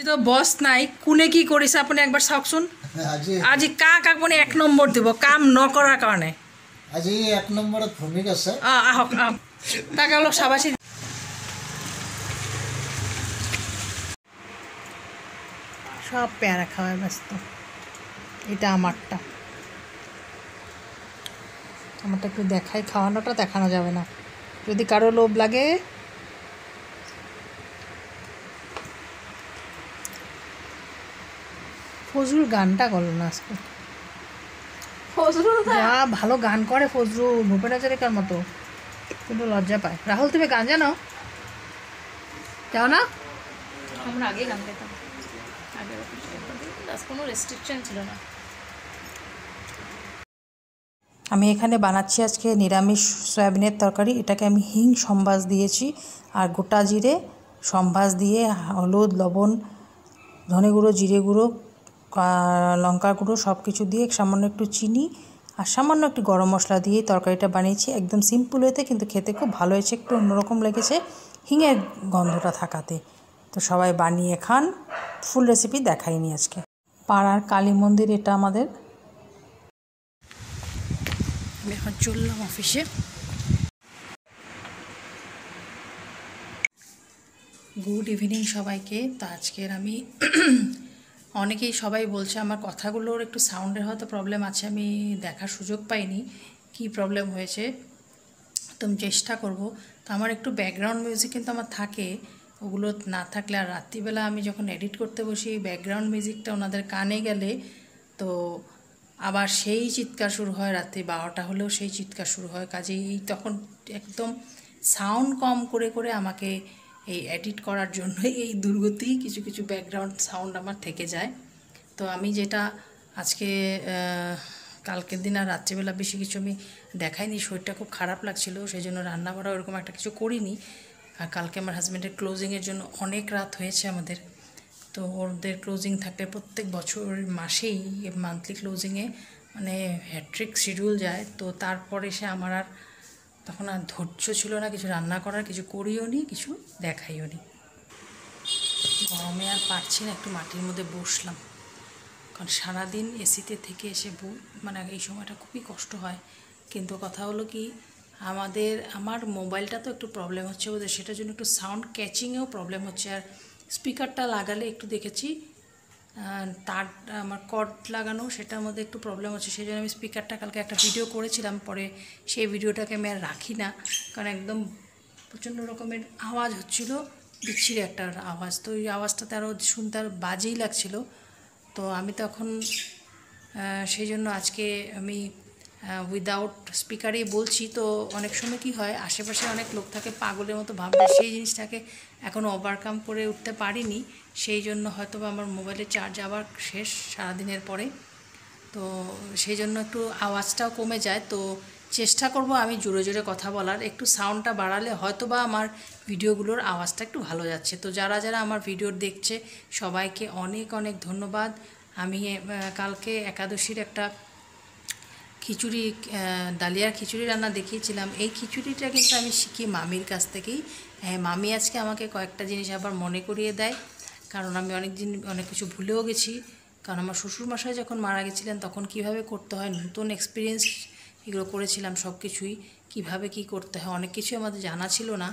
তো বস নাই কোনে কি কৰিছে আপুনি একবাৰ চাওকচোন। আজি কাক আপুনি 1 নম্বৰ দিব কাম নকৰাৰ কাৰণে। আজি 1 নম্বৰত ভূমিক আছে। আহক তাকে অলপ চাবাচি। সব পেয়ারা খাওয়ায় ব্যস্ত। এটা আমারটা একটু দেখাই, খাওয়ানোটা দেখানো যাবে না, যদি কারো লোভ লাগে। ফজরুল গানটা করলো না আজকে। ফজরুল যা ভালো গান করে ফজরুল, ভূপেন হাজারিকার মতো, কিন্তু লজ্জা পায়। রাহুল তুমি গান জানো? জানো না? আমরা আগে গান গাইতাম, আগে কোনো রেস্ট্রিকশন ছিল না। আমি এখানে বানাচ্ছি আজকে নিরামিষ সয়াবিনের তরকারি। এটাকে আমি হিং সম্বাস দিয়েছি আর গোটা জিরে সম্বাস দিয়ে হলুদ লবণ ধনে গুঁড়ো জিরে গুঁড়ো লঙ্কা গুঁড়ো সব কিছু দিয়ে সামান্য একটু চিনি আর সামান্য একটু গরম মশলা দিয়ে তরকারিটা বানিয়েছি। একদম সিম্পল হয়েতে কিন্তু খেতে খুব ভালো হয়েছে, একটু অন্যরকম লেগেছে হিঙের গন্ধটা থাকাতে। তো সবাই বানিয়ে খান। ফুল রেসিপি দেখাইনি আজকে। পাড়ার কালী মন্দির এটা আমাদের। আমি এখন চললাম অফিসে। গুড ইভিনিং সবাইকে। তো আজকের আমি অনেকেই সবাই বলছে আমার কথাগুলোর একটু সাউন্ডের হয়তো প্রবলেম আছে, আমি দেখার সুযোগ পাইনি কি প্রবলেম হয়েছে, তো আমি চেষ্টা করব। তো আমার একটু ব্যাকগ্রাউন্ড মিউজিক কিন্তু আমার থাকে, ওগুলো না থাকলে আর রাত্রিবেলা আমি যখন এডিট করতে বসি ব্যাকগ্রাউন্ড মিউজিকটা ওনাদের কানে গেলে তো আবার সেই চিৎকার শুরু হয়, রাত্রি 12টা হলেও সেই চিৎকার শুরু হয়। কাজেই তখন একদম সাউন্ড কম করে করে আমাকে এই এডিট করার জন্য এই দুর্গতি কিছু কিছু ব্যাকগ্রাউন্ড সাউন্ড আমার থেকে যায়। তো আমি যেটা আজকে কালকের দিন আর রাত্রিবেলা বেশি কিছু আমি দেখাইনি, শরীরটা খুব খারাপ লাগছিলো, সেই জন্য রান্না করা ওরকম একটা কিছু করিনি। আর কালকে আমার হাজব্যান্ডের ক্লোজিংয়ের জন্য অনেক রাত হয়েছে আমাদের। তো ওদের ক্লোজিং থাকলে প্রত্যেক বছর মাসেই মান্থলি ক্লোজিংয়ে মানে হ্যাট্রিক শিডিউল যায়। তো তারপর এসে আমার আর তখন আর ধৈর্য ছিল না কিছু রান্না করার, কিছু করিও নি, কিছু দেখাইও নি। গরমে আর পারছি না, একটু মাটির মধ্যে বসলাম, কারণ সারাদিন এসিতে থেকে এসে মানে এই সময়টা খুবই কষ্ট হয়। কিন্তু কথা হলো কি আমার মোবাইলটা তো একটু প্রবলেম হচ্ছে ওদের, সেটার জন্য একটু সাউন্ড ক্যাচিংয়েও প্রবলেম হচ্ছে। আর স্পিকারটা লাগালে একটু দেখেছি তার আমার কর্ড লাগানো, সেটার মধ্যে একটু প্রবলেম হচ্ছে, সেই জন্য আমি স্পিকারটা কালকে একটা ভিডিও করেছিলাম, পরে সেই ভিডিওটাকে আমি আর রাখি না, কারণ একদম প্রচণ্ড রকমের আওয়াজ হচ্ছিল, বিচ্ছিরি একটা আওয়াজ। তো ওই আওয়াজটাতে আরও শুনতে আর বাজেই লাগছিলো। তো আমি তখন সেই জন্য আজকে আমি উইদাউট স্পিকারেই বলছি। তো অনেক সময় কি হয়, আশেপাশে অনেক লোক থাকে পাগলের মতো ভাববে, সেই জিনিসটাকে এখনও ওভারকাম করে উঠতে পারিনি, সেই জন্য হয়তো আমার মোবাইলের চার্জ আবার শেষ সারাদিনের পরে, তো সেই জন্য একটু আওয়াজটাও কমে যায়। তো চেষ্টা করব আমি জোরে জোরে কথা বলার, একটু সাউন্ডটা বাড়ালে হয়তো বা আমার ভিডিওগুলোর আওয়াজটা একটু ভালো যাচ্ছে। তো যারা যারা আমার ভিডিও দেখছে সবাইকে অনেক অনেক ধন্যবাদ। আমি কালকে একাদশীর একটা খিচুড়ি ডালিয়ার খিচুড়ি রান্না দেখিয়েছিলাম। এই খিচুড়িটা কিন্তু আমি শিখি মামির কাছ থেকেই। হ্যাঁ, মামি আজকে আমাকে কয়েকটা জিনিস আবার মনে করিয়ে দেয়, কারণ আমি অনেক কিছু ভুলেও গেছি। কারণ আমার শ্বশুরমশাই যখন মারা গেছিলেন তখন কিভাবে করতে হয়, নতুন এক্সপিরিয়েন্স এগুলো করেছিলাম, সব কিছুই কীভাবে কী করতে হয় অনেক কিছুই আমাদের জানা ছিল না।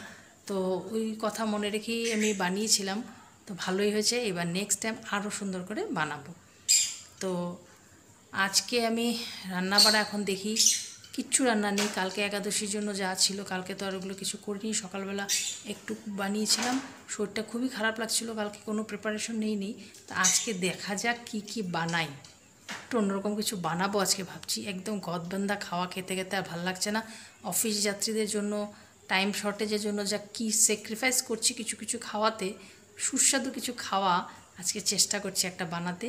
তো ওই কথা মনে রেখেই আমি বানিয়েছিলাম। তো ভালোই হয়েছে, এবার নেক্সট টাইম আরও সুন্দর করে বানাবো। তো আজকে আমি রান্নাবাড়া এখন দেখি কিচ্ছু রান্না নেই, কালকে একাদশীর জন্য যা ছিল, কালকে তো আর ওগুলো কিছু করিনি, সকালবেলা একটু বানিয়েছিলাম, শরীরটা খুবই খারাপ লাগছিল, কালকে কোনো প্রিপারেশন নেই। তো আজকে দেখা যাক কি কি বানাই, একটু অন্যরকম কিছু বানাবো আজকে ভাবছি। একদম গদবান্ধা খাওয়া খেতে খেতে আর ভালো লাগছে না। অফিস যাত্রীদের জন্য টাইম শর্টেজের জন্য যা কি স্যাক্রিফাইস করছি কিছু কিছু খাওয়াতে, সুস্বাদু কিছু খাওয়া আজকে চেষ্টা করছি একটা বানাতে,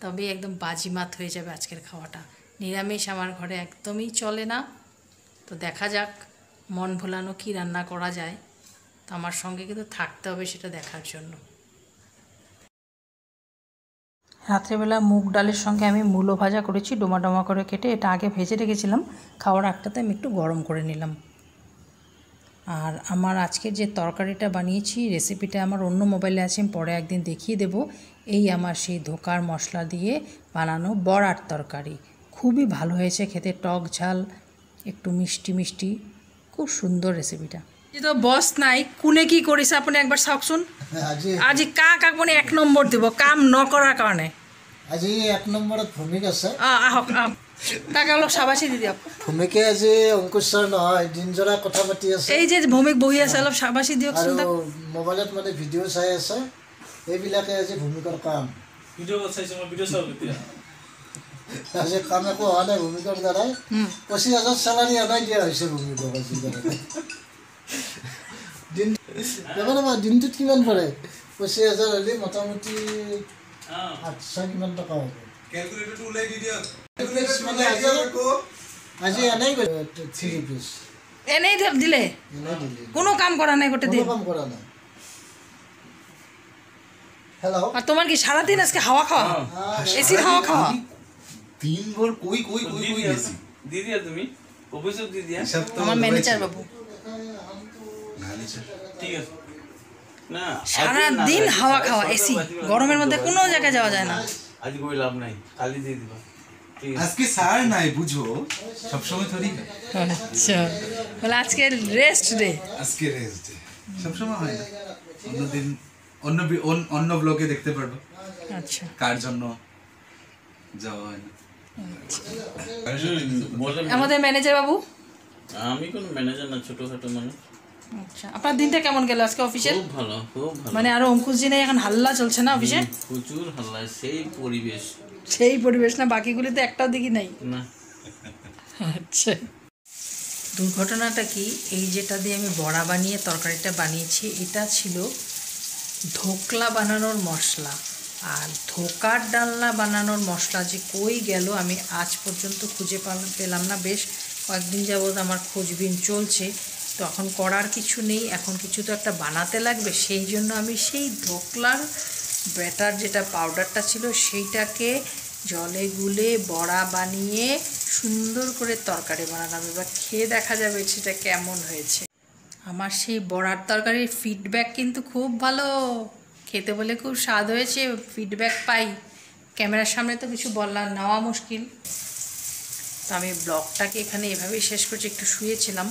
তবে একদম বাজিমাত হয়ে যাবে আজকের খাওয়াটা। নিরামিষ আমার ঘরে একদমই চলে না। তো দেখা যাক মন ভোলানো কী রান্না করা যায়। তো আমার সঙ্গে কিন্তু থাকতে হবে সেটা দেখার জন্য। রাত্রেবেলা মুগ ডালের সঙ্গে আমি মূলো ভাজা করেছি, ডোমা ডোমা করে কেটে, এটা আগে ভেজে রেখেছিলাম, খাওয়ার একটাতে আমি একটু গরম করে নিলাম। আর আমার আজকের যে তরকারিটা বানিয়েছি রেসিপিটা আমার অন্য মোবাইলে আছে, আমি পরে একদিন দেখিয়ে দেব। এই আমার সেই ধোকার মশলা দিয়ে বানানো বড়ার তরকারি, খুবই ভালো হয়েছে খেতে, টক ঝাল একটু মিষ্টি মিষ্টি, খুব সুন্দর রেসিপিটা। তো বস নাই কোনে কি কৰিছে আপুনি একবাৰ চাওকচোন। আজি আজি কাক আপুনি 1 নম্বৰ দিব কাম নকৰাৰ কাৰণে। আজি 1 নম্বৰত ভূমিক আছে। আহক আহক, তাকে অলপ চাবাচি দি দিয়ক। ভূমিকে আজি অংকুশ ছাৰ নহয়, দিনজৰা কথা পাতি আছে। এই যে ভূমিক বহি আছে, অলপ চাবাচি দিয়কচোন তাক। আৰু মোবাইলত মানে ভিডিঅ' চাই আছে, এইবিলাকে আজি ভূমিকৰ কাম। ভিডিঅ' চাইছো মই, ভিডিঅ' চাওঁ এতিয়া। আজি কাম একো হোৱা নাই ভূমিকৰ দ্বাৰাই। 25,000 চেলাৰী আদায় দিয়া হৈছে ভূমিকক আজি দ্বাৰাই। দিনটোত কিমান পৰে? 25,000 হ'লে মোটামুটি 800 কিমান টকা হ'ব। কেলকুলেটৰটো ওলাই দি দিয়ক। মানে আজি এনেই 3 rupees এনেই দিলে, কোনো কাম কৰা নাই গোটেই দিন। কাম কৰা নাই। হেল্ল', আর তোমার কি সারাদিন আজকে হাওয়া খাওয়া, এসির হাওয়া খাওয়া? দিনভর কই কই কই কই গেছি দি দিয়া তুমি অফিসত দি দিয়া। আমার ম্যানেজার বাবু ঠিক আছে না, সারাদিন হাওয়া খাওয়া, এসি, গরমের মধ্যে কোনো জায়গায় যাওয়া যায় না। আজ কই লাভ নাই, কালি দিয়ে দিবা। ঠিক আছে, আজকে সার নাই বুঝো, সব সময় থরি না। আচ্ছা, বলে আজকে রেস্ট ডে। আজকে রেস্ট ডে, সব সময় হয় না। অন্যদিন অন্য ব্লগে দেখতে পারবো আচ্ছা, কার জন্য যাওয়া হয় না। বলেন। আমাদের ম্যানেজার বাবু। আমি কোন ম্যানেজার না, ছোটখাটো মানুষ। আচ্ছা, আপনার দিনটা কেমন গেল আজকে অফিসে? খুব ভালো, খুব ভালো। মানে আরো অঙ্কুশজি নেই, এখন হাল্লা চলছে না অফিসে? প্রচুর হাল্লা, সেই পরিবেশ। সেই পরিবেশ না, বাকিগুলিতে একটাও দিকে নাই। না আচ্ছা, দুর্ঘটনাটা কি, এই যেটা দিয়ে আমি বড়া বানিয়ে তরকারিটা বানিয়েছি, এটা ছিল ধোকলা বানানোর মশলা। আর ধোকার ডালনা বানানোর মশলা যে কই গেল আমি আজ পর্যন্ত খুঁজে পেলাম না। বেশ কয়েকদিন যাবৎ আমার খোঁজবিন চলছে, তো এখন করার কিছু নেই, এখন কিছু তো একটা বানাতে লাগবে। সেই জন্য আমি সেই ধোকলার ব্যাটার যেটা পাউডারটা ছিল সেইটাকে জলে গুলে বড়া বানিয়ে সুন্দর করে তরকারি বানালাম। এবার খেয়ে দেখা যাবে সেটা কেমন হয়েছে। আমার সেই বড়ার তরকারির ফিডব্যাক কিন্তু খুব ভালো, খেতে বলে খুব স্বাদ হয়েছে, ফিডব্যাক পাই। ক্যামেরার সামনে তো কিছু নেওয়া মুশকিল। তো আমি ব্লগটাকে এখানে এভাবেই শেষ করছি, একটু শুয়েছিলাম,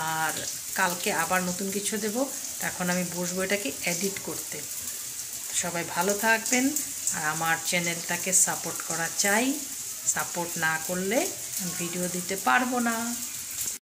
আর কালকে আবার নতুন কিছু দেব। এখন আমি বসবো এটাকে এডিট করতে। সবাই ভালো থাকবেন, আর আমার চ্যানেলটাকে সাপোর্ট করা চাই, সাপোর্ট না করলে ভিডিও দিতে পারবো না।